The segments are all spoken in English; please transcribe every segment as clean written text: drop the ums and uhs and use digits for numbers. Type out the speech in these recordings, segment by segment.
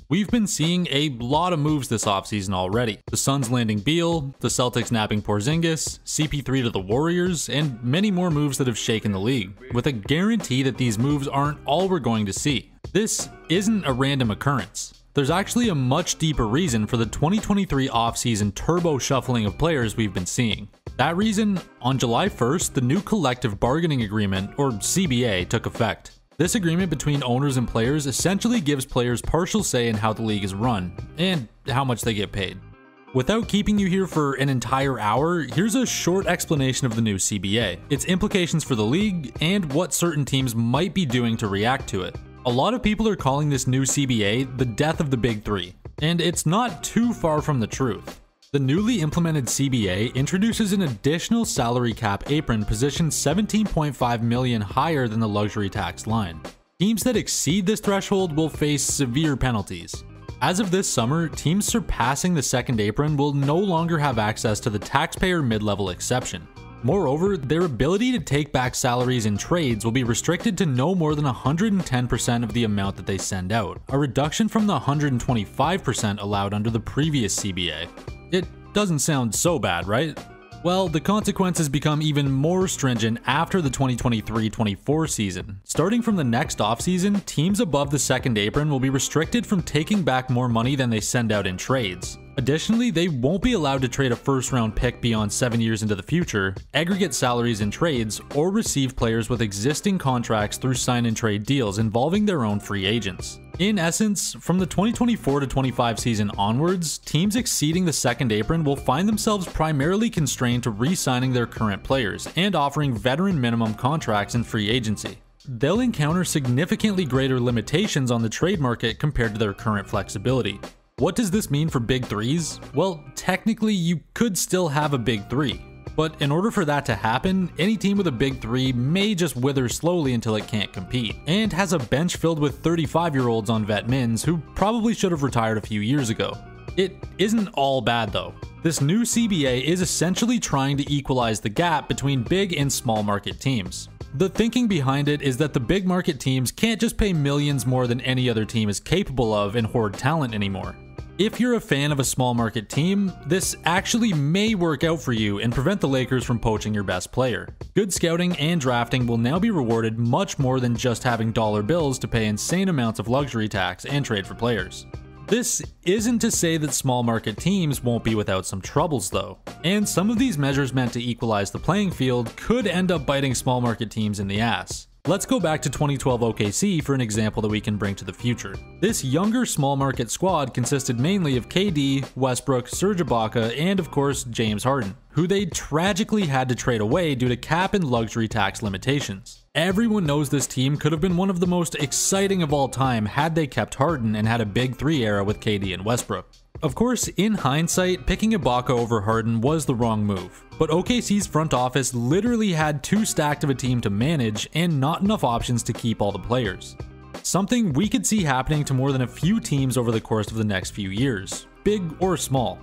We've been seeing a lot of moves this offseason already. The Suns landing Beal, the Celtics nabbing Porzingis, CP3 to the Warriors, and many more moves that have shaken the league, with a guarantee that these moves aren't all we're going to see. This isn't a random occurrence. There's actually a much deeper reason for the 2023 offseason turbo shuffling of players we've been seeing. That reason, on July 1st, the new Collective Bargaining Agreement, or CBA, took effect. This agreement between owners and players essentially gives players partial say in how the league is run, and how much they get paid. Without keeping you here for an entire hour, here's a short explanation of the new CBA, its implications for the league, and what certain teams might be doing to react to it. A lot of people are calling this new CBA the death of the Big Three, and it's not too far from the truth. The newly implemented CBA introduces an additional salary cap apron positioned 17.5 million higher than the luxury tax line. Teams that exceed this threshold will face severe penalties. As of this summer, teams surpassing the second apron will no longer have access to the taxpayer mid-level exception. Moreover, their ability to take back salaries in trades will be restricted to no more than 110% of the amount that they send out, a reduction from the 125% allowed under the previous CBA. It doesn't sound so bad, right? Well, the consequences become even more stringent after the 2023-24 season. Starting from the next offseason, teams above the second apron will be restricted from taking back more money than they send out in trades. Additionally, they won't be allowed to trade a first-round pick beyond 7 years into the future, aggregate salaries in trades, or receive players with existing contracts through sign-and-trade deals involving their own free agents. In essence, from the 2024-25 season onwards, teams exceeding the second apron will find themselves primarily constrained to re-signing their current players and offering veteran minimum contracts in free agency. They'll encounter significantly greater limitations on the trade market compared to their current flexibility. What does this mean for Big Threes? Well, technically you could still have a Big Three, but in order for that to happen, any team with a Big Three may just wither slowly until it can't compete, and has a bench filled with 35-year-olds on vet mins who probably should have retired a few years ago. It isn't all bad though. This new CBA is essentially trying to equalize the gap between big and small market teams. The thinking behind it is that the big market teams can't just pay millions more than any other team is capable of and hoard talent anymore. If you're a fan of a small market team, this actually may work out for you and prevent the Lakers from poaching your best player. Good scouting and drafting will now be rewarded much more than just having dollar bills to pay insane amounts of luxury tax and trade for players. This isn't to say that small market teams won't be without some troubles though, and some of these measures meant to equalize the playing field could end up biting small market teams in the ass. Let's go back to 2012 OKC for an example that we can bring to the future. This younger small market squad consisted mainly of KD, Westbrook, Serge Ibaka, and of course James Harden, who they tragically had to trade away due to cap and luxury tax limitations. Everyone knows this team could have been one of the most exciting of all time had they kept Harden and had a Big Three era with KD and Westbrook. Of course, in hindsight, picking Ibaka over Harden was the wrong move, but OKC's front office literally had too stacked of a team to manage and not enough options to keep all the players. Something we could see happening to more than a few teams over the course of the next few years, big or small.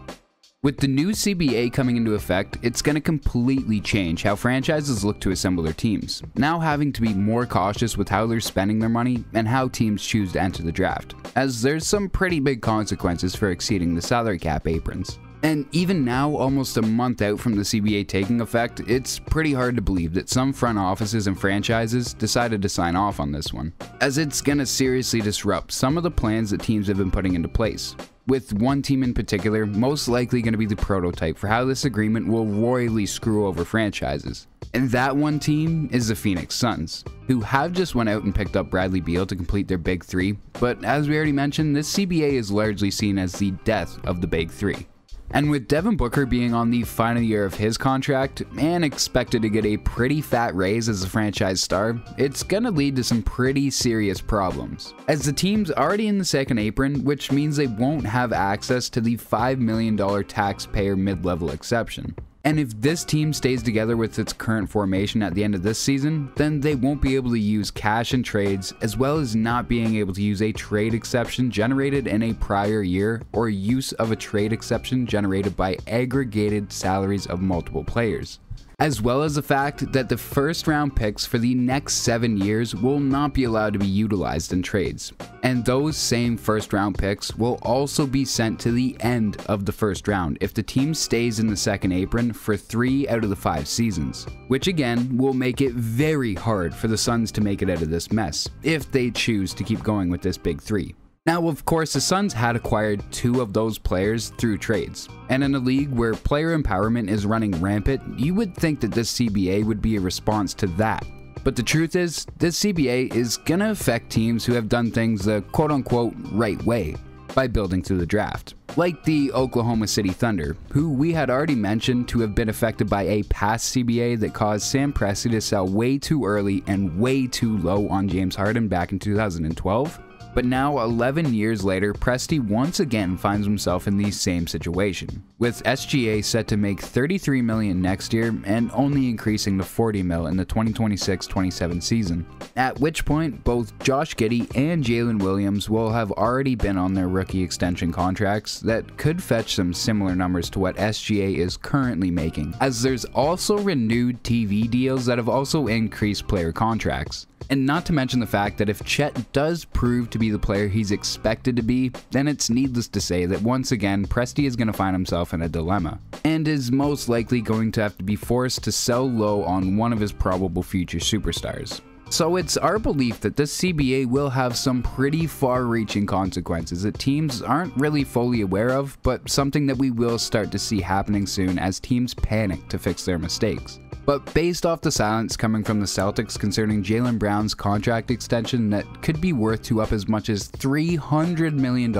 With the new CBA coming into effect, it's going to completely change how franchises look to assemble their teams, now having to be more cautious with how they're spending their money and how teams choose to enter the draft, as there's some pretty big consequences for exceeding the salary cap aprons. And even now, almost a month out from the CBA taking effect, it's pretty hard to believe that some front offices and franchises decided to sign off on this one, as it's going to seriously disrupt some of the plans that teams have been putting into place, with one team in particular most likely going to be the prototype for how this agreement will royally screw over franchises. And that one team is the Phoenix Suns, who have just went out and picked up Bradley Beal to complete their Big Three, but as we already mentioned, this CBA is largely seen as the death of the Big Three. And with Devin Booker being on the final year of his contract and expected to get a pretty fat raise as a franchise star, it's gonna lead to some pretty serious problems, as the team's already in the second apron, which means they won't have access to the $5 million taxpayer mid-level exception. And if this team stays together with its current formation at the end of this season, then they won't be able to use cash and trades, as well as not being able to use a trade exception generated in a prior year, or use of a trade exception generated by aggregated salaries of multiple players. as well as the fact that the first round picks for the next 7 years will not be allowed to be utilized in trades. And those same first round picks will also be sent to the end of the first round if the team stays in the second apron for 3 out of the 5 seasons, which again will make it very hard for the Suns to make it out of this mess if they choose to keep going with this big 3. Now, of course, the Suns had acquired 2 of those players through trades, and in a league where player empowerment is running rampant, you would think that this CBA would be a response to that. But the truth is, this CBA is gonna affect teams who have done things the quote-unquote right way, by building through the draft. Like the Oklahoma City Thunder, who we had already mentioned to have been affected by a past CBA that caused Sam Presti to sell way too early and way too low on James Harden back in 2012. But now, 11 years later, Presti once again finds himself in the same situation, with SGA set to make $33 million next year and only increasing to $40 million in the 2026-27 season. At which point, both Josh Giddey and Jalen Williams will have already been on their rookie extension contracts that could fetch some similar numbers to what SGA is currently making, as there's also renewed TV deals that have also increased player contracts. And not to mention the fact that if Chet does prove to be the player he's expected to be, then it's needless to say that once again Presti is going to find himself in a dilemma, and is most likely going to have to be forced to sell low on one of his probable future superstars. So it's our belief that this CBA will have some pretty far-reaching consequences that teams aren't really fully aware of, but something that we will start to see happening soon as teams panic to fix their mistakes. But based off the silence coming from the Celtics concerning Jaylen Brown's contract extension that could be worth to up as much as $300 million,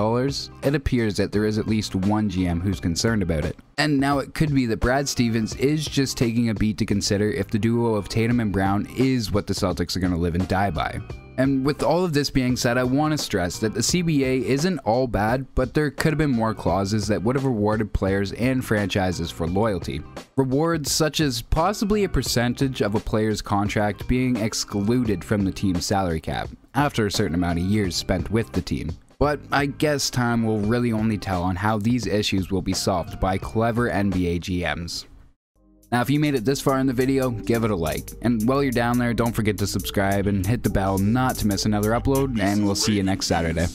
it appears that there is at least one GM who's concerned about it. And now it could be that Brad Stevens is just taking a beat to consider if the duo of Tatum and Brown is what the Celtics are going to live and die by. And with all of this being said, I want to stress that the CBA isn't all bad, but there could have been more clauses that would have rewarded players and franchises for loyalty. Rewards such as possibly a percentage of a player's contract being excluded from the team's salary cap after a certain amount of years spent with the team. But I guess time will really only tell on how these issues will be solved by clever NBA GMs. Now, if you made it this far in the video, give it a like. And while you're down there, don't forget to subscribe and hit the bell not to miss another upload, and we'll see you next Saturday.